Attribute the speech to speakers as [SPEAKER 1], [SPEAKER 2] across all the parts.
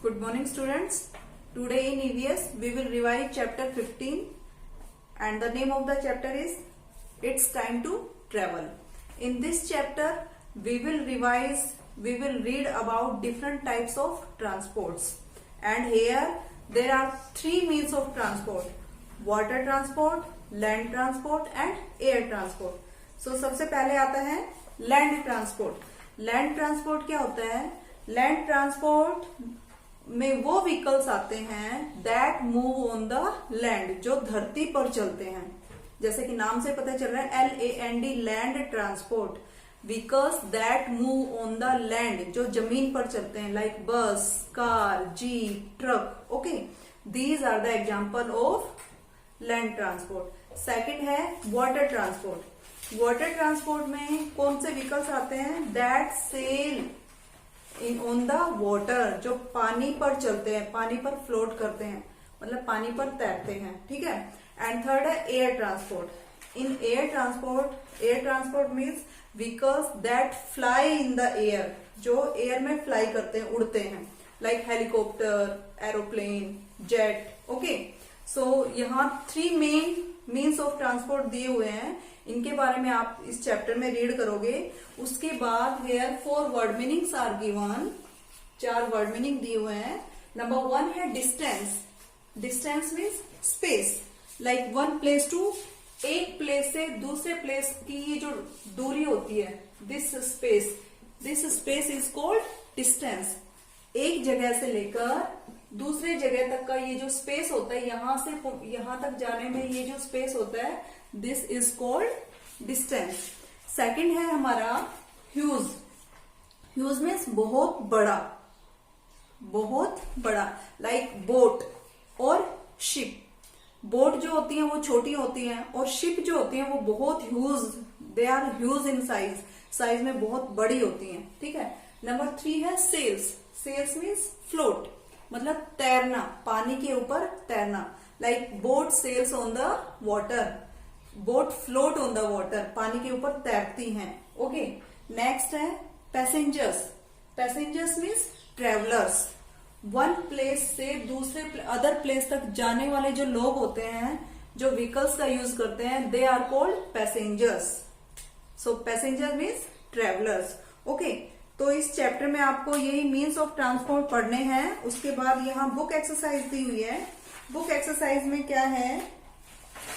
[SPEAKER 1] Good morning students. Today in EVS we will revise chapter 15 and the name of the chapter is It's Time to Travel. In this chapter we will read about different types of transports and here there are three means of transport: water transport, land transport and air transport. So सबसे पहले आता है land transport. Land transport क्या होता है? Land transport में वो vehicles आते हैं that move on the land, जो धरती पर चलते हैं। जैसे कि नाम से पता चल रहा है LAND, land transport, vehicles that move on the land, जो जमीन पर चलते हैं, like bus, car, jeep, truck. Okay, these are the example of land transport. Second है वाटर ट्रांसपोर्ट। वाटर ट्रांसपोर्ट में कौन से व्हीकल्स आते हैं? That sail in on the water, जो पानी पर चलते हैं, पानी पर फ्लोट करते हैं, मतलब पानी पर तैरते हैं। ठीक है। एंड थर्ड है air transport. In air transport means vehicles that fly in the air, जो एयर में फ्लाई करते हैं, उड़ते हैं, like helicopter, aeroplane, jet. Okay, so यहाँ three main means of transport दिए हुए हैं, इनके बारे में आप इस चैप्टर में रीड करोगे। उसके बाद here 4 word meanings are given, 4 word meaning दिए हुए हैं। नंबर 1 है distance. Distance means space, like one place to, एक प्लेस से दूसरे प्लेस की ये जो दूरी होती है, this space is called distance. एक जगह से लेकर दूसरे जगह तक का ये जो स्पेस होता है, यहां से यहां तक जाने में ये जो स्पेस होता है, this is called distance. Second है हमारा ह्यूज। ह्यूज मीन्स बहुत बड़ा, लाइक बोट और शिप। बोट जो होती है वो छोटी होती है और शिप जो होती है वो बहुत huge, they are huge in size में बहुत बड़ी होती है। ठीक है। नंबर 3 है सेल्स। सेल्स मीन्स फ्लोट, मतलब तैरना, पानी के ऊपर तैरना, like boat sails on the water, boat float on the water, पानी के ऊपर तैरती हैं। ओके। नेक्स्ट है passengers. Passengers means travellers, one place से दूसरे अदर प्लेस तक जाने वाले जो लोग होते हैं, जो व्हीकल्स का यूज करते हैं, they are called passengers. So passenger means travellers. Okay, तो इस चैप्टर में आपको यही मीन्स ऑफ ट्रांसपोर्ट पढ़ने हैं। उसके बाद यहाँ बुक एक्सरसाइज दी हुई है। बुक एक्सरसाइज में क्या है?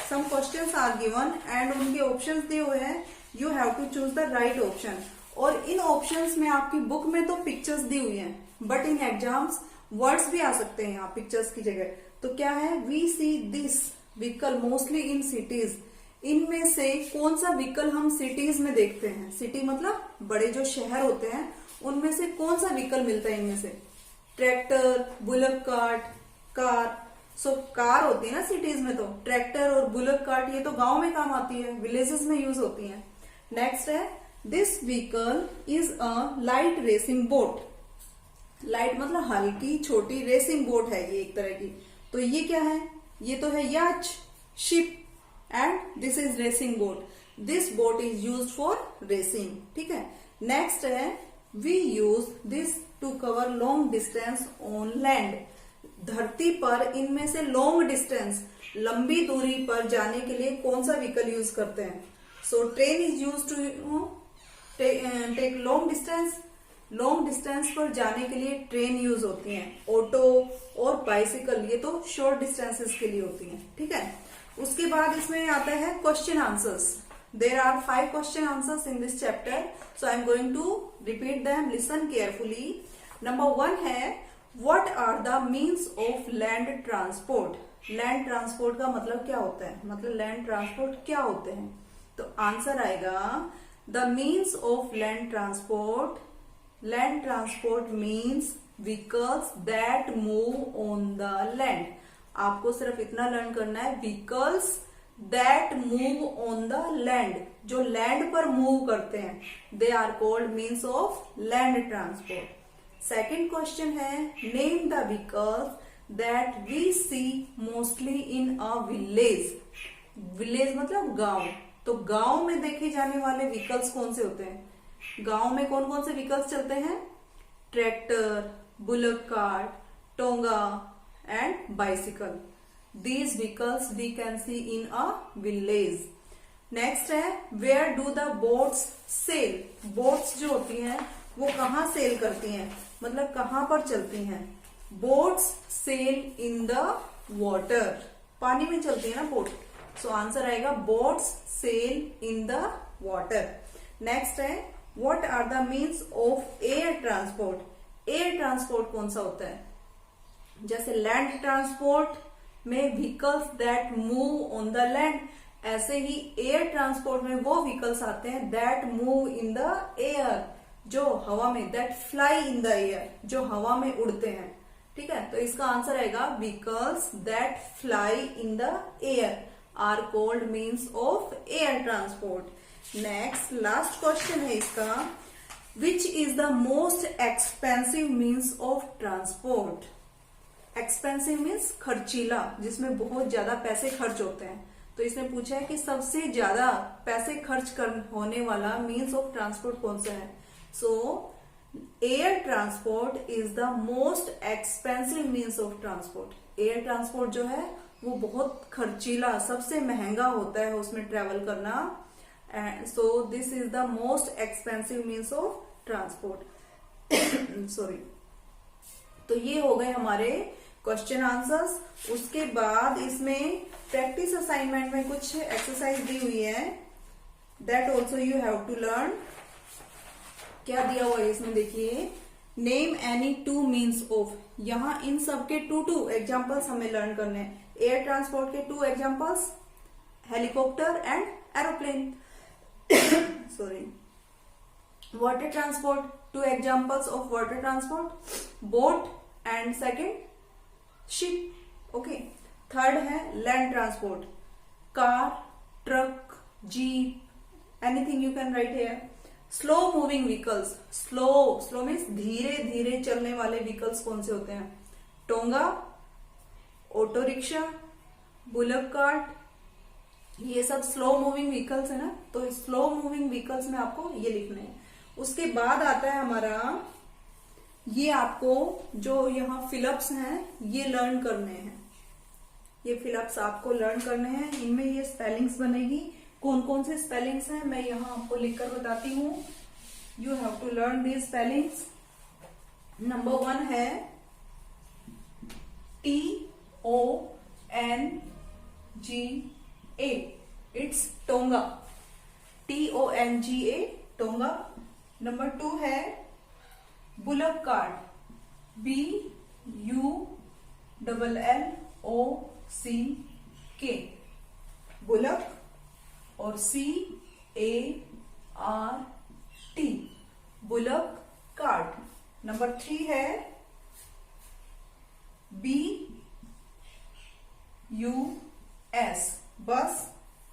[SPEAKER 1] Some questions are given and उनके ऑप्शंस दिए हुए हैं, you have to choose the right option. और इन ऑप्शंस में आपकी बुक में तो पिक्चर्स दी हुई हैं, बट इन एग्जाम्स वर्ड्स भी आ सकते हैं यहाँ पिक्चर्स की जगह। तो क्या है? We see this vehicle mostly in cities. इनमें से कौन सा व्हीकल हम सिटीज में देखते हैं? सिटी मतलब बड़े जो शहर होते हैं, उनमें से कौन सा व्हीकल मिलता है इनमें से? Tractor, bullock cart, car. So car होती है ना सिटीज में, तो ट्रैक्टर और बुलक कार्ट ये तो गांव में काम आती है, विलेजेस में यूज होती है। नेक्स्ट है this vehicle is a light racing boat. Light मतलब हल्की छोटी, रेसिंग बोट है ये एक तरह की। तो ये क्या है? ये तो है yacht, ship, and this is racing boat. This boat is used for racing. ठीक है। नेक्स्ट है we use this to cover long distance on land. धरती पर इनमें से लॉन्ग डिस्टेंस, लंबी दूरी पर जाने के लिए कौन सा व्हीकल यूज करते हैं? So train is use to take long distance. Long distance पर जाने के लिए ट्रेन यूज होती है। ऑटो और बाइसिकल ये तो शॉर्ट डिस्टेंसेस के लिए होती हैं। ठीक है। उसके बाद इसमें आता है question answers. There are 5 question answers in this chapter, so I am going to repeat them, listen carefully. Number 1 है what are the means of land transport. Land transport का मतलब क्या होता है? मतलब लैंड ट्रांसपोर्ट क्या होते हैं? तो आंसर आएगा the means of land transport. Land transport means vehicles that move on the land. आपको सिर्फ इतना लर्न करना है, vehicles that move on the land, जो लैंड पर मूव करते हैं, they are called means of land transport. Second question है name the vehicles that we see mostly in a village. Village मतलब गांव, तो गांव में देखे जाने वाले व्हीकल्स कौन से होते हैं? गांव में कौन कौन से व्हीकल्स चलते हैं? Tractor, bullock cart, tonga and bicycle. These vehicles we can see in a village. Next है where do the boats sail. Boats जो होती हैं वो कहाँ सेल करती हैं, मतलब कहाँ पर चलती हैं. Boats sail in the water. पानी में चलती है ना बोट. सो आंसर आएगा boats sail in the water. Next है what are the means of air transport. Air transport कौन सा होता है, जैसे लैंड ट्रांसपोर्ट में vehicles that move on the land, ऐसे ही एयर ट्रांसपोर्ट में वो व्हीकल्स आते हैं that move in the air, जो हवा में, that fly in the air, जो हवा में उड़ते हैं. ठीक है, तो इसका आंसर आएगा vehicles that fly in the air are called means of air transport. Next last question है इसका, which is the most expensive means of transport. Expensive means खर्चीला, जिसमें बहुत ज्यादा पैसे खर्च होते हैं. तो इसने पूछा है कि सबसे ज्यादा पैसे खर्च होने वाला मीन्स ऑफ ट्रांसपोर्ट कौन सा है. सो air transport is the most expensive means of transport. Air transport जो है वो बहुत खर्चीला, सबसे महंगा होता है उसमें ट्रेवल करना. So this is the most expensive means of transport. Sorry. तो ये हो गए हमारे क्वेश्चन आंसर्स. उसके बाद इसमें प्रैक्टिस असाइनमेंट में कुछ एक्सरसाइज दी हुई है, that also you have to learn. क्या दिया हुआ है इसमें, देखिए, name any two means of. यहां इन सब के टू एग्जाम्पल्स हमें लर्न करने हैं. एयर ट्रांसपोर्ट के 2 examples, helicopter and aeroplane. Sorry. Water transport, 2 examples of water transport, boat and second ship. Okay. Third है land transport, car, truck, jeep, anything you can write here. Slow moving vehicles. Slow means धीरे धीरे चलने वाले vehicles कौन से होते हैं, tonga, auto rickshaw, bullock cart, ये सब स्लो मूविंग व्हीकल्स है ना. तो स्लो मूविंग व्हीकल्स में आपको ये लिखना है. उसके बाद आता है हमारा, ये आपको जो यहाँ फिलअप्स हैं ये लर्न करने हैं. ये फिलअप्स आपको लर्न करने हैं. इनमें ये स्पेलिंग्स बनेगी. कौन कौन से स्पेलिंग्स हैं मैं यहाँ आपको लिखकर बताती हूँ. You have to learn these spellings. Number 1 है TONGA. It's tonga. TONGA tonga. Number 2 है बुलक कार्ट. BULLOCK. बुलक और CART. Bullock cart. नंबर 3 है BUS बस.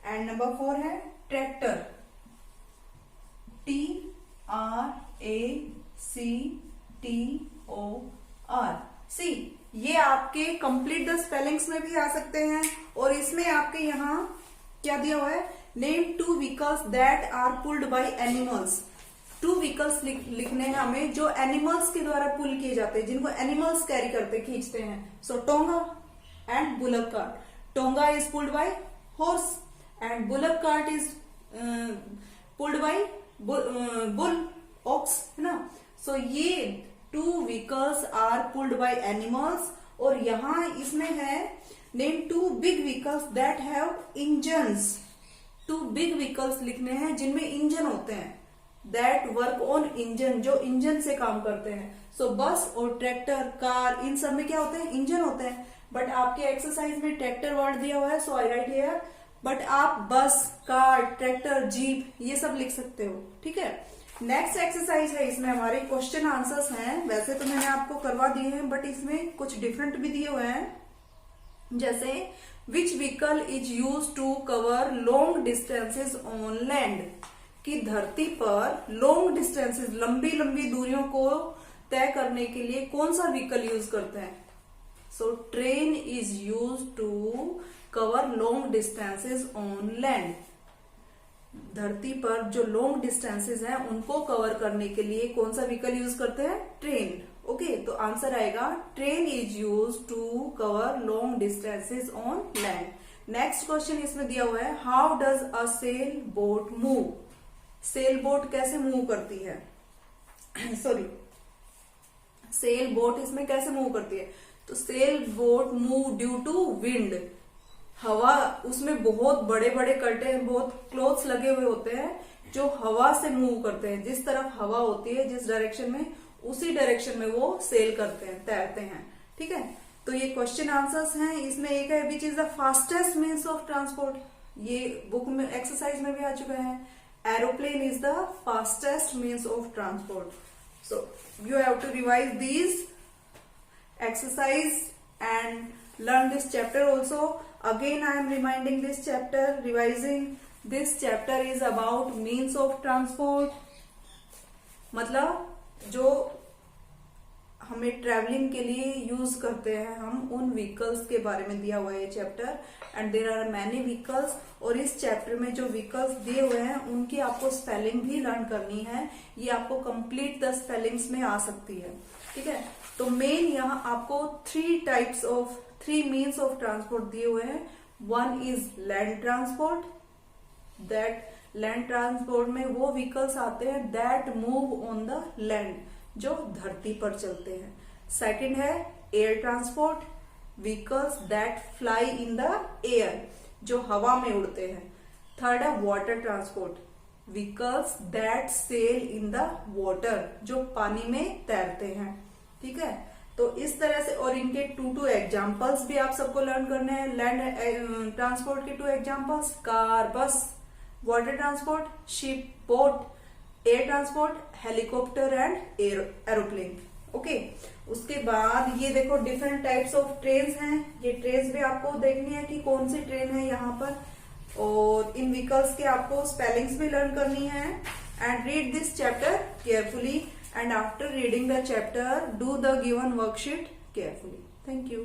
[SPEAKER 1] एंड नंबर 4 है ट्रैक्टर. TRACTOR. सी, ये आपके कंप्लीट द स्पेलिंग्स में भी आ सकते हैं. और इसमें आपके यहाँ क्या दिया हुआ है, name 2 vehicles that are pulled by animals. 2 vehicles लिखने हैं हमें जो एनिमल्स के द्वारा पुल किए जाते हैं, जिनको एनिमल्स कैरी करते, खींचते हैं. So tonga and bullock cart. Tonga is pulled by horse and bullock cart is pulled by bull, ox, है ना. सो ये 2 vehicles are pulled by animals. और यहां इसमें है name 2 big vehicles that have engines. 2 big vehicles लिखने हैं जिनमें इंजन होते हैं, दैट वर्क ऑन इंजन, जो इंजन से काम करते हैं. सो बस और ट्रैक्टर, कार, इन सब में क्या होते हैं, इंजन होते हैं. बट आपके एक्सरसाइज में ट्रैक्टर वर्ड दिया हुआ है, सो आई राइट हियर. बट आप बस, कार, ट्रैक्टर, जीप ये सब लिख सकते हो. ठीक है. नेक्स्ट एक्सरसाइज है, इसमें हमारे क्वेश्चन आंसर्स हैं. वैसे तो मैंने आपको करवा दिए हैं बट इसमें कुछ डिफरेंट भी दिए हुए हैं. जैसे which vehicle is use to cover long distances on land. कि धरती पर लॉन्ग डिस्टेंसेस, लंबी लंबी दूरियों को तय करने के लिए कौन सा व्हीकल यूज करते हैं. So train is use to cover long distances on land. धरती पर जो लॉन्ग डिस्टेंसेस हैं उनको कवर करने के लिए कौन सा व्हीकल यूज करते हैं, ट्रेन. ओके, तो आंसर आएगा train is use to cover long distances on land. Next question इसमें दिया हुआ है, how does a sail boat move. Sail boat कैसे मूव करती है सॉरी, सेल बोट इसमें कैसे मूव करती है? तो sail boat move due to wind. हवा, उसमें बहुत बड़े बड़े कर्टेन, बहुत क्लोथ्स लगे हुए होते हैं जो हवा से मूव करते हैं। जिस तरफ हवा होती है, जिस डायरेक्शन में, उसी डायरेक्शन में वो सेल करते हैं, तैरते हैं। ठीक है, तो ये क्वेश्चन आंसर्स हैं। इसमें एक है, which is the fastest means of transport. ये बुक में एक्सरसाइज में भी आ चुका है। Aeroplane is the fastest means of transport. So you have to revise these exercise and learn this chapter also. Again I am reminding this chapter, revising this chapter is about means of transport. मतलब जो हमें travelling के लिए use करते हैं, हम उन vehicles के बारे में दिया हुआ है ये chapter. And there are many vehicles, और इस चैप्टर में जो व्हीकल्स दिए हुए हैं उनकी आपको स्पेलिंग भी लर्न करनी है। ये आपको कंप्लीट द स्पेलिंग्स में आ सकती है। ठीक है, तो मेन यहाँ आपको थ्री मीन्स ऑफ ट्रांसपोर्ट दिए हुए हैं। One is land transport, that land transport में वो व्हीकल्स आते हैं that move on the land, जो धरती पर चलते हैं। सेकंड है air transport, vehicles that fly in the air, जो हवा में उड़ते हैं। थर्ड है water transport, vehicles that sail in the water, जो पानी में तैरते हैं। ठीक है, तो इस तरह से, और इनके टू एग्जाम्पल्स भी आप सबको लर्न करने हैं। लैंड ट्रांसपोर्ट के 2 एग्जाम्पल्स, कार, बस। Water transport, ship, boat. Air transport, helicopter and aeroplane. Okay, उसके बाद ये देखो डिफरेंट टाइप्स ऑफ ट्रेन्स हैं। ये ट्रेन्स भी आपको देखनी है कि कौन सी ट्रेन है यहाँ पर, और इन व्हीकल्स के आपको स्पेलिंग्स भी लर्न करनी है। And read this chapter carefully, and after reading the chapter do the given worksheet carefully. Thank you.